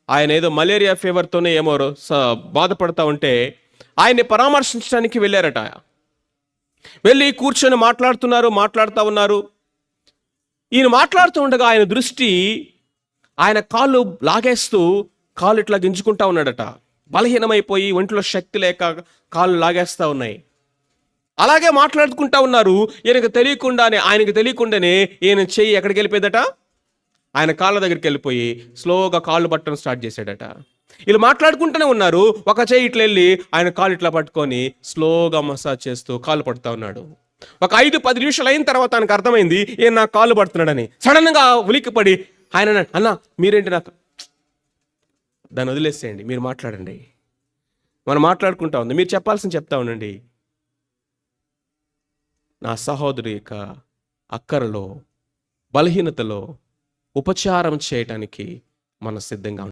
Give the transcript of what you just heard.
ఆయన ఏదో మలేరియా ఫీవర్తోనే ఏమో బాధపడతా ఉంటే ఆయన్ని పరామర్శించడానికి వెళ్ళారట. వెళ్ళి కూర్చొని మాట్లాడుతూ ఉన్నారు. ఈయన మాట్లాడుతూ ఉండగా ఆయన దృష్టి ఆయన కాళ్ళు లాగేస్తూ కాళ్ళు ఇట్లా గింజుకుంటా ఉన్నాడట. బలహీనమైపోయి ఒంట్లో శక్తి లేక కాళ్ళు లాగేస్తూ ఉన్నాయి. అలాగే మాట్లాడుకుంటా ఉన్నారు. ఆయనకు తెలియకుండానే ఈయన చెయ్యి ఎక్కడికి వెళ్ళిపోయిందట, ఆయన కాళ్ళ దగ్గరికి వెళ్ళిపోయి స్లోగా కాళ్ళు పట్టడం స్టార్ట్ చేశాడట. వీళ్ళు మాట్లాడుకుంటూనే ఉన్నారు. ఒక చెయ్యి ఇట్లా వెళ్ళి ఆయన కాళ్ళు ఇట్లా పట్టుకొని స్లోగా మసాజ్ చేస్తూ కాళ్ళు పడుతూ ఉన్నాడు. ఒక 5-10 నిమిషాలు అయిన తర్వాత ఆయనకు అర్థమైంది ఈయన నాకు కాళ్ళు పడుతున్నాడని. సడన్గా ఉలిక్కిపడి ఆయన అన్న మీరేంటి నాకు, దాన్ని వదిలేసేయండి, మీరు మాట్లాడండి, మనం మాట్లాడుకుంటా ఉంది, మీరు చెప్పాల్సింది చెప్తా ఉండండి. నా సహోదరి యొక్క అక్కరలో బలహీనతలో ఉపచారం చేయటానికి మనం సిద్ధంగా